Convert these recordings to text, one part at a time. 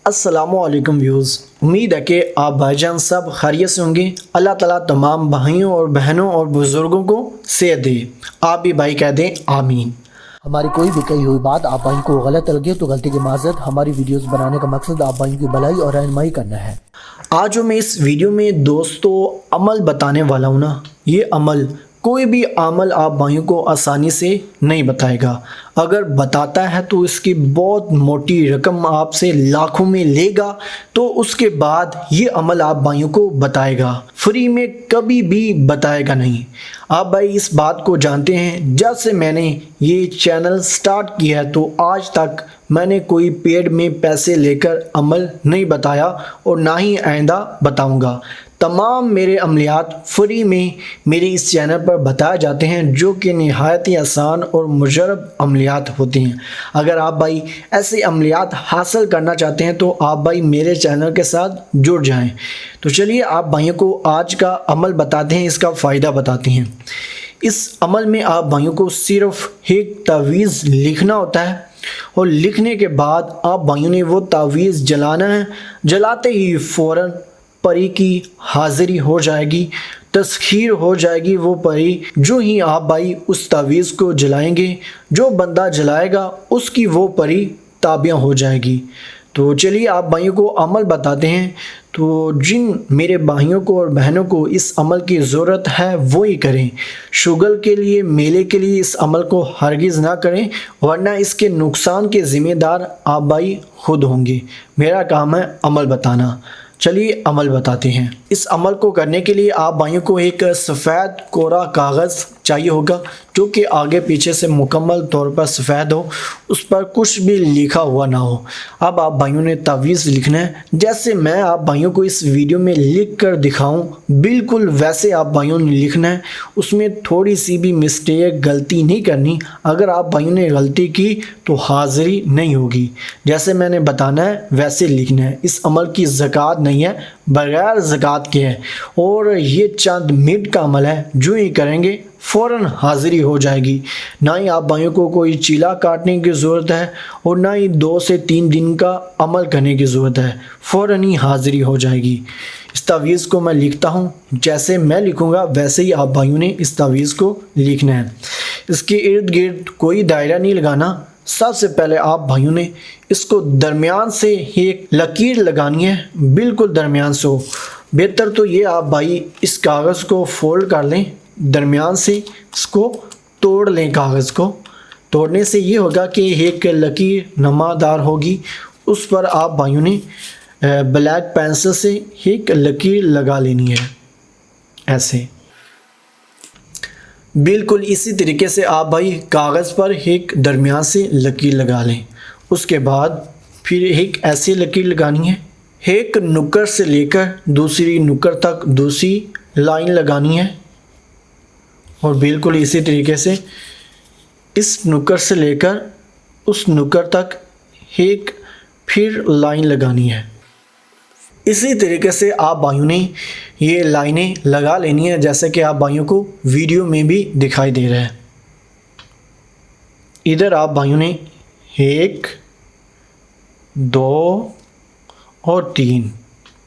अस्सलामु अलैकुम व्यूज़। उम्मीद है कि आप भाईजान सब खैरियत से होंगे। अल्लाह ताला तमाम भाइयों और बहनों और बुज़ुर्गों को सेहत दे। आप भी भाई कह दें आमीन। हमारी कोई भी कही हुई बात आप भाइयों को गलत लगे तो गलती की माज़रत। हमारी वीडियोस बनाने का मकसद आप भाइयों की भलाई और रहनुमाई करना है। आज जो मैं इस वीडियो में दोस्तों अमल बताने वाला हूँ ना, ये अमल कोई भी अमल आप भाइयों को आसानी से नहीं बताएगा। अगर बताता है तो इसकी बहुत मोटी रकम आपसे लाखों में लेगा, तो उसके बाद ये अमल आप भाइयों को बताएगा, फ्री में कभी भी बताएगा नहीं। आप भाई इस बात को जानते हैं, जब से मैंने ये चैनल स्टार्ट किया है तो आज तक मैंने कोई पेड में पैसे लेकर अमल नहीं बताया और ना ही आइंदा बताऊंगा। तमाम मेरे अमलियात फ्री में मेरे इस चैनल पर बताए जाते हैं, जो कि नहायत ही आसान और मुजरब अमलियात होते हैं। अगर आप भाई ऐसे अमलियात हासिल करना चाहते हैं तो आप भाई मेरे चैनल के साथ जुड़ जाएं। तो चलिए आप भाइयों को आज का अमल बताते हैं, इसका फ़ायदा बताते हैं। इस अमल में आप भाइयों को सिर्फ एक तावीज़ लिखना होता है और लिखने के बाद आप भाइयों ने वो तावीज़ जलाना है। जलाते ही फ़ौरन परी की हाज़िरी हो जाएगी, तस्खीर हो जाएगी। वो परी जो ही आप भाई उस तावीज़ को जलाएंगे, जो बंदा जलाएगा उसकी वो परी ताबिया हो जाएगी। तो चलिए आप भाइयों को अमल बताते हैं। तो जिन मेरे भाइयों को और बहनों को इस अमल की ज़रूरत है वो ही करें। शुगर के लिए, मेले के लिए इस अमल को हरगिज़ ना करें, वरना इसके नुकसान के ज़िम्मेदार आप भाई खुद होंगे। मेरा काम है अमल बताना। चलिए अमल बताते हैं। इस अमल को करने के लिए आप भाइयों को एक सफ़ेद कोरा कागज़ चाहिए होगा, जो कि आगे पीछे से मुकम्मल तौर पर सफ़ेद हो, उस पर कुछ भी लिखा हुआ ना हो। अब आप भाइयों ने तावीज़ लिखना है, जैसे मैं आप भाइयों को इस वीडियो में लिख कर दिखाऊं, बिल्कुल वैसे आप भाइयों ने लिखना है। उसमें थोड़ी सी भी मिस्टेक, गलती नहीं करनी। अगर आप भाइयों ने गलती की तो हाज़िरी नहीं होगी। जैसे मैंने बताना है वैसे लिखना है। इस अमल की ज़कात नहीं है, बगैर ज़कात के है, और ये चंद मिनट का अमल है। जो ही करेंगे फ़ौरन हाज़िरी हो जाएगी। ना ही आप भाइयों को कोई चीला काटने की ज़रूरत है और ना ही 2 से 3 दिन का अमल करने की ज़रूरत है, फ़ौरन ही हाज़िरी हो जाएगी। इस तावीज़ को मैं लिखता हूँ, जैसे मैं लिखूँगा वैसे ही आप भाइयों ने इस तावीज़ को लिखना है। इसके इर्द गिर्द कोई दायरा नहीं लगाना। सबसे पहले आप भाइयों ने इसको दरमियान से एक लकीर लगानी है, बिल्कुल दरमियान से हो। बेहतर तो ये आप भाई इस कागज़ को फोल्ड कर लें, दरमियान से इसको तोड़ लें। कागज़ को तोड़ने से ये होगा कि एक लकीर नमादार होगी, उस पर आप भाइयों ने ब्लैक पेंसिल से एक लकीर लगा लेनी है, ऐसे। बिल्कुल इसी तरीके से आप भाई कागज़ पर एक दरमियान से लकीर लगा लें। उसके बाद फिर एक ऐसी लकीर लगानी है, एक नुक्कड़ से लेकर दूसरी नुक्कड़ तक दूसरी लाइन लगानी है, और बिल्कुल इसी तरीके से इस नुक्कड़ से लेकर उस नुक्कड़ तक एक फिर लाइन लगानी है। इसी तरीके से आप भाइयों ने ये लाइनें लगा लेनी है, जैसे कि आप भाइयों को वीडियो में भी दिखाई दे रहा है। इधर आप भाइयों ने 1, 2 और 3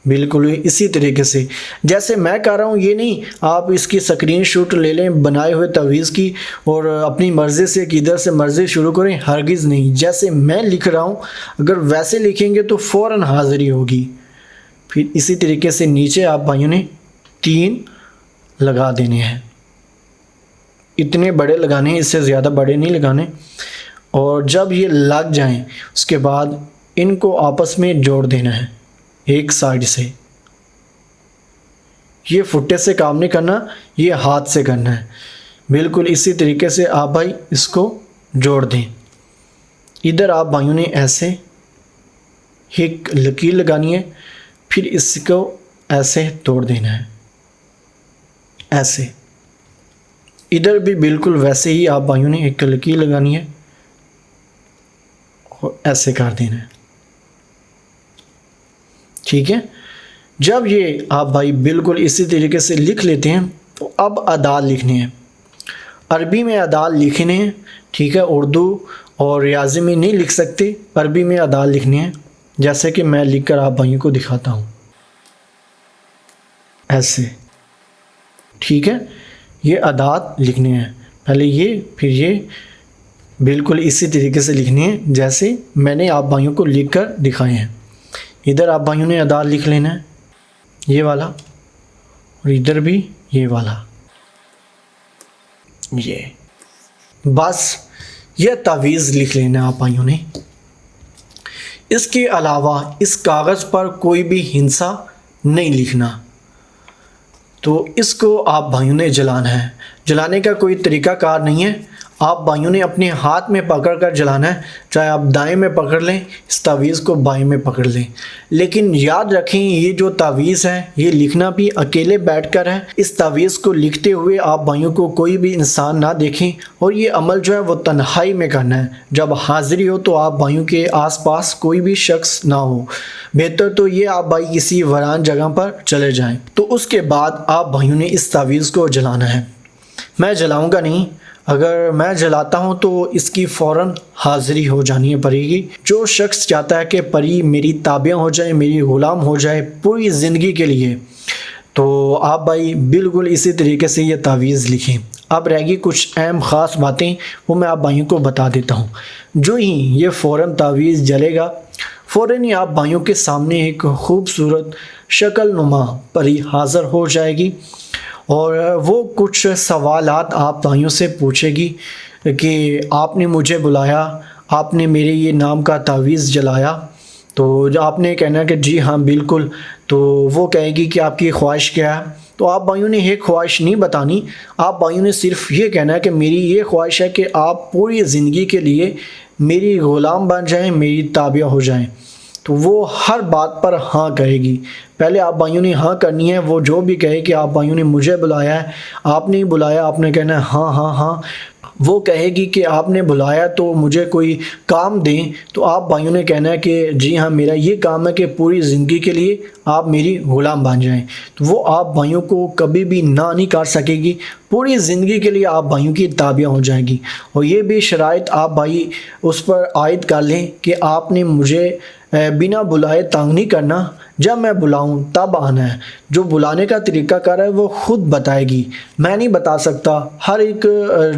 बिल्कुल इसी तरीके से जैसे मैं कर रहा हूँ। ये नहीं आप इसकी स्क्रीनशॉट ले लें बनाए हुए तावीज़ की और अपनी मर्ज़ी से किधर से मर्ज़ी शुरू करें, हरगिज़ नहीं। जैसे मैं लिख रहा हूँ अगर वैसे लिखेंगे तो फ़ौरन हाज़िरी होगी। फिर इसी तरीके से नीचे आप भाइयों ने 3 लगा देने हैं। इतने बड़े लगाने हैं, इससे ज़्यादा बड़े नहीं लगाने। और जब ये लग जाएं उसके बाद इनको आपस में जोड़ देना है एक साइड से। ये फुट्टे से काम नहीं करना, ये हाथ से करना है। बिल्कुल इसी तरीके से आप भाई इसको जोड़ दें। इधर आप भाइयों ने ऐसे एक लकीर लगानी है, फिर इसको ऐसे तोड़ देना है, ऐसे। इधर भी बिल्कुल वैसे ही आप भाइयों ने एक लकीर लगानी है और ऐसे कर देना है, ठीक है। जब ये आप भाई बिल्कुल इसी तरीके से लिख लेते हैं तो अब अदाद लिखने हैं। अरबी में अदाद लिखने हैं, ठीक है। उर्दू और रियाजी में नहीं लिख सकते, अरबी में अदाद लिखने हैं। جیسے کہ میں لکھ کر آپ بھائیوں کو دکھاتا ہوں، ایسے، ٹھیک ہے۔ یہ اعداد لکھنے ہیں، پہلے یہ پھر یہ، بالکل اسی طریقے سے لکھنی ہے جیسے میں نے آپ بھائیوں کو لکھ کر دکھائے ہیں۔ ادھر آپ بھائیوں نے اعداد لکھ لینا ہے، یہ والا، اور ادھر بھی یہ والا، یہ بس یہ تعویذ لکھ لینا ہے آپ بھائیوں نے۔ اس کے علاوہ اس کاغذ پر کوئی بھی ہندسہ نہیں لکھنا، تو اس کو آپ بھائیوں نے جلانا ہے۔ جلانے کا کوئی طریقہ کار نہیں ہے، آپ بھائیوں نے اپنے ہاتھ میں پکڑ کر جلانا ہے، چاہے آپ دائیں میں پکڑ لیں، اس تعویذ کو بائیں میں پکڑ لیں، لیکن یاد رکھیں یہ جو تعویذ ہے یہ لکھنا بھی اکیلے بیٹھ کر ہے۔ اس تعویذ کو لکھتے ہوئے آپ بھائیوں کو کوئی بھی انسان نہ دیکھیں، اور یہ عمل جو ہے وہ تنہائی میں کرنا ہے۔ جب حاضری ہو تو آپ بھائیوں کے آس پاس کوئی بھی شخص نہ ہو، بہتر تو یہ آپ بھائی کسی ویران جگہ پر چلے جائیں۔ تو اس کے بعد آپ بھائیوں نے اس تعویذ کو جلانا ہے۔ میں جلاؤں گا نہیں، اگر میں جلاتا ہوں تو اس کی فوراً حاضری ہو جانی پڑے گی۔ جو شخص چاہتا ہے کہ پری میری تابع ہو جائے، میری غلام ہو جائے پوری زندگی کے لیے، تو آپ بھائی بالکل اسی طریقے سے یہ تعویذ لکھیں۔ اب رہ گی کچھ اہم خاص باتیں، وہ میں آپ بھائیوں کو بتا دیتا ہوں۔ جو ہی یہ فوراً تعویذ جلے گا، فوراً ہی آپ بھائیوں کے سامنے ایک خوبصورت شکل نما پری حاضر ہو جائے گی، اور وہ کچھ سوالات آپ بھائیوں سے پوچھے گی کہ آپ نے مجھے بلایا، آپ نے میرے یہ نام کا تعویذ جلایا، تو آپ نے کہنا کہ جی ہاں بالکل۔ تو وہ کہے گی کہ آپ کی خواہش کیا ہے، تو آپ بھائیوں نے ایک خواہش نہیں بتانی، آپ بھائیوں نے صرف یہ کہنا ہے کہ میری یہ خواہش ہے کہ آپ پوری زندگی کے لیے میری غلام بن جائیں، میری تابع ہو جائیں۔ تو وہ ہر بات پر ہاں کہے گی۔ پہلے آپ بھائیوں نے ہاں کرنی ہے، وہ جو بھی کہے کہ آپ بھائیوں نے مجھے بلایا ہے، آپ نے بلایا، آپ نے کہنا ہے ہاں ہاں ہاں۔ وہ کہے گی کہ آپ نے بلایا تو مجھے کوئی کام دیں، تو آپ بھائیوں نے کہنا ہے کہ جی ہاں میرا یہ کام ہے کہ پوری زندگی کے لیے آپ میری غلام بن جائیں۔ تو وہ آپ بھائیوں کو کبھی بھی نہ نہیں کر سکے گی، پوری زندگی کے لیے آپ بھائیوں کی تابع ہو جائے گی۔ اور یہ بھی شرائط آپ بھائی اس پر عائد کر لیں کہ آپ نے مجھے بنا بلائے تنگ نہیں کرنا، جب میں بلاؤں تب آنا ہے۔ جو بلانے کا طریقہ کار ہے وہ خود بتائے گی، میں نہیں بتا سکتا۔ ہر ایک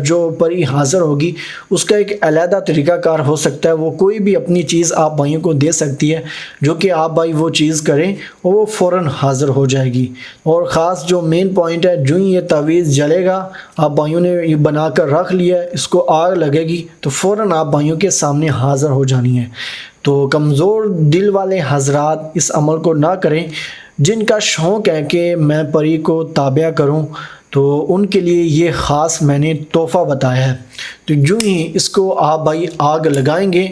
جو پری حاضر ہوگی اس کا ایک علیحدہ طریقہ کار ہو سکتا ہے، وہ کوئی بھی اپنی چیز آپ بھائیوں کو دے سکتی ہے، جو کہ آپ بھائی وہ چیز کریں اور وہ فوراً حاضر ہو جائے گی۔ اور خاص جو مین پوائنٹ ہے، جو ہی یہ تعویذ جلے گا، آپ بھائیوں نے یہ بنا کر رکھ لیا ہے، اس کو آگ لگے گی تو فوراً آپ بھائیوں کے سامنے حاضر ہو جانی ہے۔ تو کمزور دل والے حضرات اس عمل کو نہ کریں، جن کا شوق ہے کہ میں پری کو تابع کروں، تو ان کے لیے یہ خاص میں نے تحفہ بتایا ہے۔ تو جو ہی اس کو آپ بھائی آگ لگائیں گے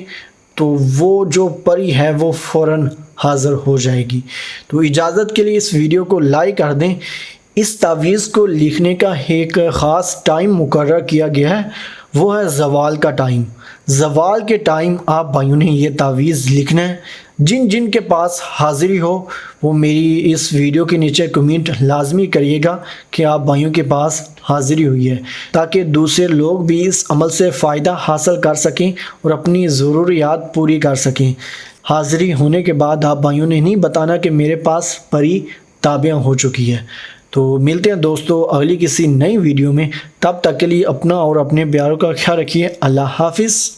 تو وہ جو پری ہے وہ فوراً حاضر ہو جائے گی۔ تو اجازت کے لیے اس ویڈیو کو لائک کر دیں۔ اس تعویذ کو لکھنے کا ایک خاص ٹائم مقرر کیا گیا ہے، وہ ہے زوال کا ٹائم۔ زوال کے ٹائم آپ بھائیوں نے یہ تعویذ لکھنا ہے۔ جن جن کے پاس حاضری ہو وہ میری اس ویڈیو کے نیچے کمنٹ لازمی کریے گا کہ آپ بھائیوں کے پاس حاضری ہوئی ہے، تاکہ دوسرے لوگ بھی اس عمل سے فائدہ حاصل کر سکیں اور اپنی ضروریات پوری کر سکیں۔ حاضری ہونے کے بعد آپ بھائیوں نے نہیں بتانا کہ میرے پاس پری تابع ہو چکی ہے۔ تو ملتے ہیں دوستو اگلی کسی نئی ویڈیو میں، تب تک کے لیے اپنا اور اپنے پیاروں کا خیال رکھیے۔ اللہ حافظ۔